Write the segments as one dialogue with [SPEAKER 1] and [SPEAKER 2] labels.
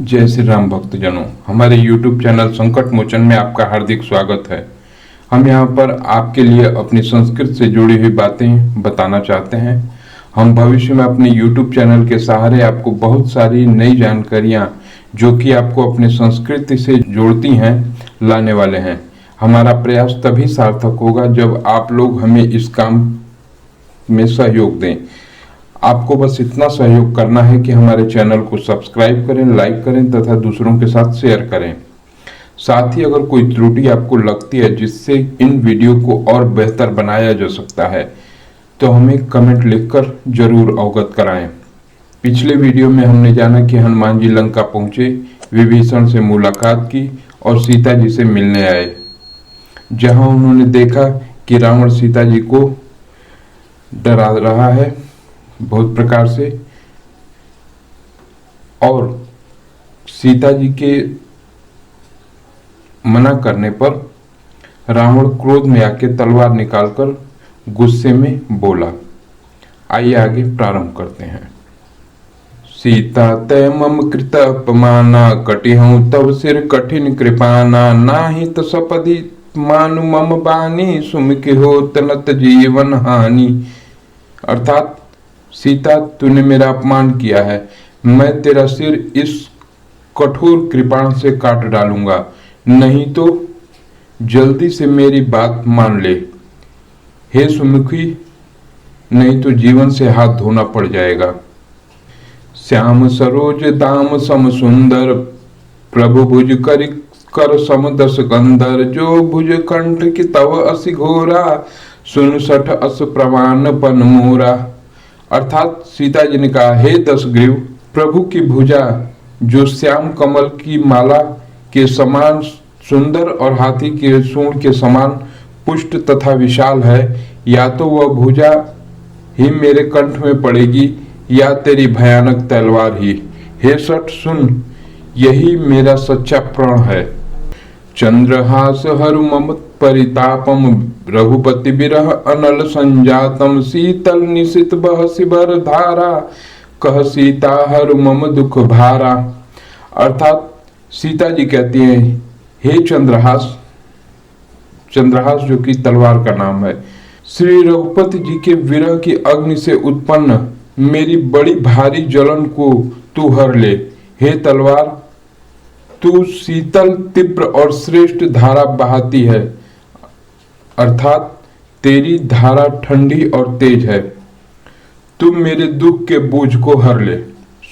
[SPEAKER 1] जय श्री राम भक्तजनों, हमारे YouTube चैनल संकट मोचन में आपका हार्दिक स्वागत है। हम यहाँ पर आपके लिए अपनी संस्कृत से जुड़ी हुई बातें बताना चाहते हैं। हम भविष्य में अपने YouTube चैनल के सहारे आपको बहुत सारी नई जानकारियाँ जो कि आपको अपनी संस्कृति से जोड़ती हैं लाने वाले हैं। हमारा प्रयास तभी सार्थक होगा जब आप लोग हमें इस काम में सहयोग दें। आपको बस इतना सहयोग करना है कि हमारे चैनल को सब्सक्राइब करें, लाइक करें तथा दूसरों के साथ शेयर करें। साथ ही अगर कोई त्रुटि आपको लगती है जिससे इन वीडियो को और बेहतर बनाया जा सकता है तो हमें कमेंट लिखकर जरूर अवगत कराएं। पिछले वीडियो में हमने जाना कि हनुमान जी लंका पहुंचे, विभीषण से मुलाकात की और सीता जी से मिलने आए, जहां उन्होंने देखा कि रावण सीता जी को डरा रहा है बहुत प्रकार से, और सीता जी के मना करने पर रावण क्रोध में आके तलवार निकालकर गुस्से में बोला। आइए आगे प्रारंभ करते हैं। सीता तय मम कृत अपमाना, कटिहूं तव सिर कठिन कृपाना, नाही तो सपदि मानु मम बानी, सुमिके हो तनत जीवन हानि। अर्थात सीता, तूने मेरा अपमान किया है, मैं तेरा सिर इस कठोर कृपाण से काट डालूंगा, नहीं तो जल्दी से मेरी बात मान ले हे सुमुखी, नहीं तो जीवन से हाथ धोना पड़ जाएगा। श्याम सरोज दाम सम सुंदर, प्रभु भुज कर सम दस गंधर, जो भुज कंठ की तव असि घोरा, सुन सठ अस प्रवान पन मोरा। अर्थात सीता जी ने कहा, हे दशग्रीव, प्रभु की भुजा जो श्याम कमल की माला के समान सुंदर और हाथी के सूंड के समान पुष्ट तथा विशाल है, या तो वह भुजा ही मेरे कंठ में पड़ेगी या तेरी भयानक तलवार ही। हे सठ सुन, यही मेरा सच्चा प्रण है। चंद्रहास हरु मम परितापम, रघुपति बिरह अनल संजातम, शीतल निशित बह शिवर धारा, कह सीता हरु मम दुख भारा। अर्थात सीता जी कहती हैं, हे चंद्रहास, चंद्रहास जो कि तलवार का नाम है, श्री रघुपति जी के विरह की अग्नि से उत्पन्न मेरी बड़ी भारी जलन को तू हर ले। हे तलवार, तू शीतल तीव्र और श्रेष्ठ धारा बहाती है, अर्थात तेरी धारा ठंडी और तेज है। तुम मेरे दुख के बोझ को हर ले।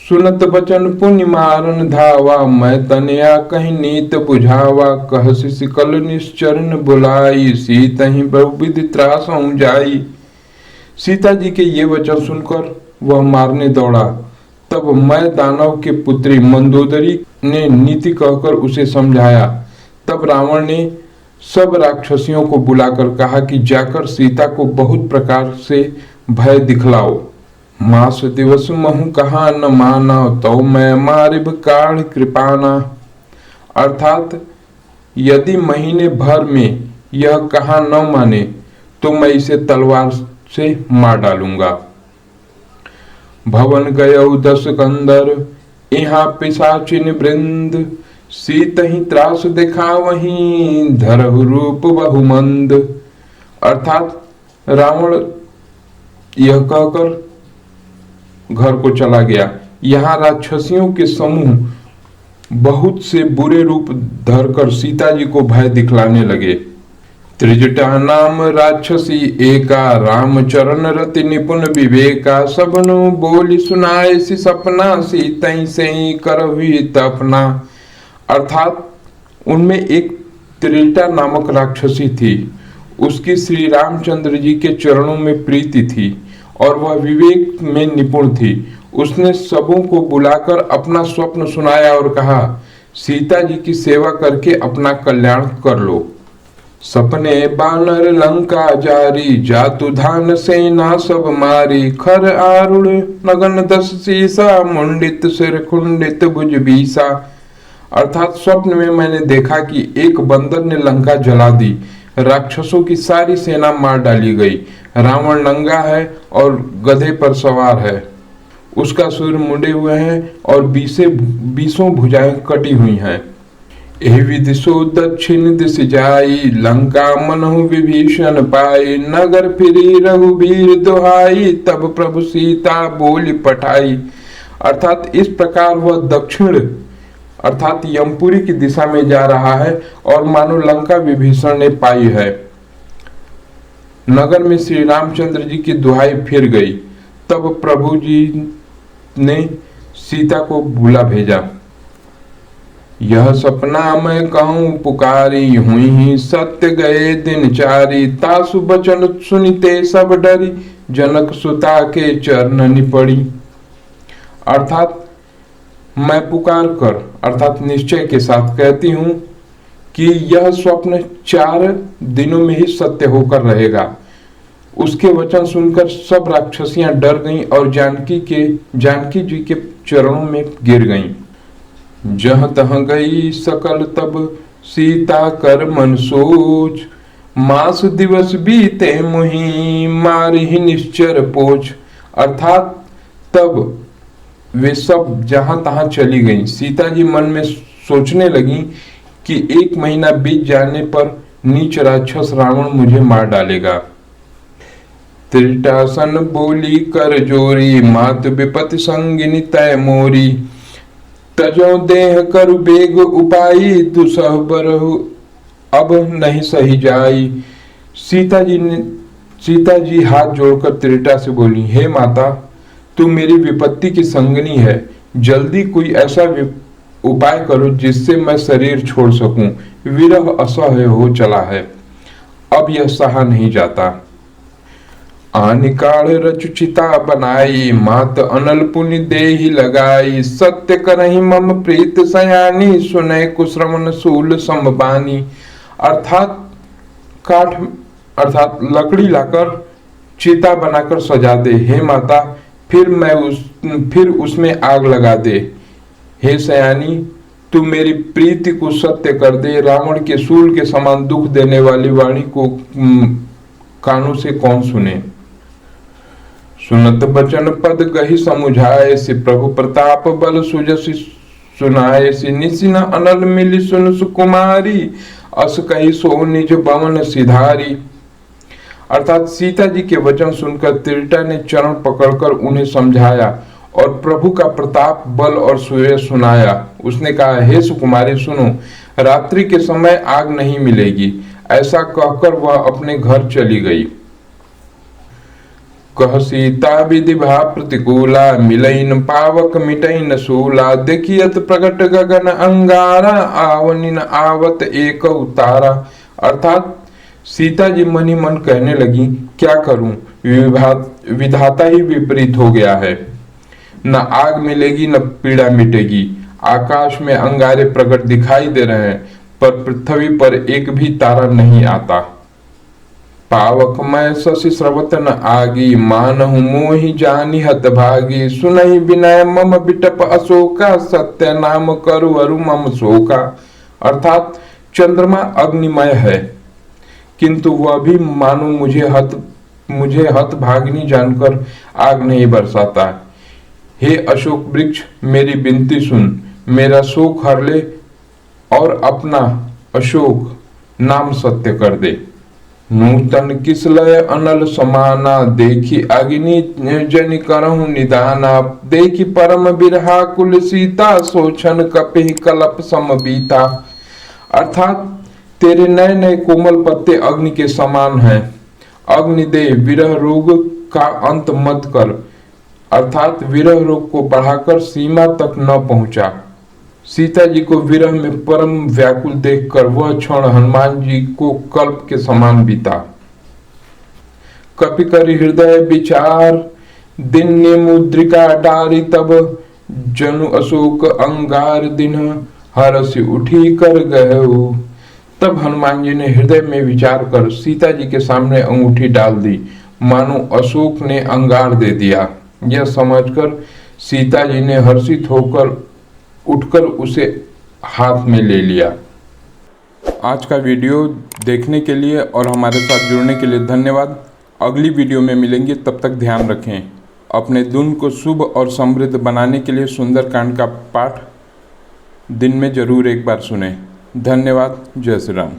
[SPEAKER 1] सुनत बचन पुण्य मारन धावा, मैं तनया कहीं नीत बुझावा, कह शिकल निश्चरण बुलाई, सीतहि बहुविधि त्रासहु जाई। सीता जी के ये वचन सुनकर वह मारने दौड़ा। तब मैं दानव के पुत्री मंदोदरी ने नीति कहकर उसे समझाया। तब रावण ने सब राक्षसियों को बुलाकर कहा कि जाकर सीता को बहुत प्रकार से भय दिखलाओ। मास दिवस महु कहा न माना, तो मैं मारिब काढ़ कृपाना। अर्थात यदि महीने भर में यह कहा न माने तो मैं इसे तलवार से मार डालूंगा। भवन गयौ दस कंदर, यहाँ पिशाचिन वृंद, सीतहि त्रास देखा वहीं, धरहु रूप बहुमंद। अर्थात रावण यह कहकर घर को चला गया। यहाँ राक्षसियों के समूह बहुत से बुरे रूप धरकर सीता जी को भय दिखलाने लगे। त्रिजटा नाम राक्षसी एका, राम चरण रति निपुण विवेका, सबनु बोली सुनाए सी सपना, सीतहि से करहुई तपना। अर्थात उनमें एक त्रिजटा नामक राक्षसी थी। उसकी श्री रामचंद्र जी के चरणों में प्रीति थी और वह विवेक में निपुण थी। उसने सबों को बुलाकर अपना स्वप्न सुनाया और कहा, सीता जी की सेवा करके अपना कल्याण कर लो। सपने बानर लंका जारी, जातु धान सेना सब मारी, खर आरुण नगन दस सीसा, मुंडित सिर कुंडित भुज बीसा। अर्थात स्वप्न में मैंने देखा कि एक बंदर ने लंका जला दी, राक्षसों की सारी सेना मार डाली गई, रावण नंगा है और गधे पर सवार है, उसका सिर मुड़े हुए हैं और बीसों भुजाएं कटी हुई हैं। एहि दिशो दक्षिण दिश जाई, लंका मनहु विभीषण पाई, नगर फिरी रघुबीर दुहाई, तब प्रभु सीता बोली पठाई। अर्थात इस प्रकार वह दक्षिण अर्थात यमपुरी की दिशा में जा रहा है और मानो लंका विभीषण ने पाई है। नगर में श्री रामचंद्र जी की दुहाई फिर गई। तब प्रभु जी ने सीता को बुला भेजा। यह सपना मैं कहूँ पुकारी, हुई ही सत्य गए दिन चारी, तासु बचन सुनिते सब डरी, जनक सुता के चरणनि पड़ी। अर्थात मैं पुकार कर अर्थात निश्चय के साथ कहती हूं कि यह स्वप्न 4 दिनों में ही सत्य होकर रहेगा। उसके वचन सुनकर सब राक्षसियां डर गईं और जानकी जी के चरणों में गिर गईं। जह तह गई सकल तब सीता कर मन सोच, मास दिवस बीते मुहि मारी निश्चर पोच। अर्थात तब वे सब जहां तहां चली गईं। सीता जी मन में सोचने लगी कि 1 महीना बीत जाने पर नीच राक्षस रावण मुझे मार डालेगा। त्रिटासन बोली कर जोरी, मात विपति संगिनी तय मोरी, तजो देह कर बेग उपाई, दुसह बरहु अब नहीं सही जाई। सीता जी हाथ जोड़कर त्रिटा से बोली, हे माता, तू मेरी विपत्ति की संगनी है, जल्दी कोई ऐसा उपाय करो जिससे मैं शरीर छोड़ सकूं। विरह असह्य हो चला है, अब यह सहा नहीं जाता। आनिकाल रचुचिता बनाई, मात अनल पुनि देहि लगाई, सत्य करहि मम प्रीत सयानी, सुनय कुश्रवण शूल समबानी। अर्थात लकड़ी लाकर चिता बनाकर सजा दे, हे माता, फिर उसमें आग लगा दे। हे सयानी, तू मेरी प्रीति को सत्य कर दे। रावण के शूल के समान दुख देने वाली वाणी को कानों से कौन सुने। सुनत बचन पद गही समुझाए, से प्रभु प्रताप बल सुजसि सुनाए, से निसिन अनल मिली सुन सुकुमारी, अस कही सो निज भवन सिधारी। अर्थात सीता जी के वचन सुनकर त्रिटा ने चरण पकड़कर उन्हें समझाया और प्रभु का प्रताप बल और सूर्य सुनाया। उसने कहा, हे सुकुमारी सुनो, रात्रि के समय आग नहीं मिलेगी। ऐसा कहकर वह अपने घर चली गई। कह सीता विधि भा प्रतिकूला, मिलइन पावक मिटइन सूला, देखियत प्रकट गगन अंगारा, आवनिन आवत एक उतारा। अर्थात सीता जी मन ही मन कहने लगी, क्या करूं, विधाता ही विपरीत हो गया है। न आग मिलेगी न पीड़ा मिटेगी। आकाश में अंगारे प्रकट दिखाई दे रहे हैं पर पृथ्वी पर एक भी तारा नहीं आता। पावक मैं शशि स्रवत न आगी, मानहु मोहि जानी हत भागी, सुनहि विनय मम बिटप अशोका, सत्य नाम करु अरु मम शोका। अर्थात चंद्रमा अग्निमय है किंतु वह भी मानो मुझे हत भागिनी जानकर आग नहीं बरसाता। हे अशोक वृक्ष, मेरी विनती सुन, मेरा शोक हर ले और अपना अशोक नाम सत्य कर दे। नूतन किसलय अनल समाना, देखी अग्नि जनि करहु निदाना, देखी परम बिरहा कुल सीता, सोचन कपिहि कलप समबीता। अर्थात तेरे नए नए कोमल पत्ते अग्नि के समान हैं। अग्नि दे, विरह रोग का अंत मत कर। अर्थात विरह रोग को बढ़ाकर सीमा तक न पहुंचा। सीता जी को विरह में परम व्याकुल देखकर वह क्षण हनुमान जी को कल्प के समान बीता। कपि कर हृदय विचार, दिन ने मुद्रिका डारी, तब जनु अशोक अंगार दिन, हरसि उठी कर गए। तब हनुमान जी ने हृदय में विचार कर सीता जी के सामने अंगूठी डाल दी, मानो अशोक ने अंगार दे दिया। यह समझकर सीता जी ने हर्षित होकर उठकर उसे हाथ में ले लिया। आज का वीडियो देखने के लिए और हमारे साथ जुड़ने के लिए धन्यवाद। अगली वीडियो में मिलेंगे, तब तक ध्यान रखें। अपने दिन को शुभ और समृद्ध बनाने के लिए सुंदरकांड का पाठ दिन में जरूर एक बार सुने। धन्यवाद। जय श्री राम।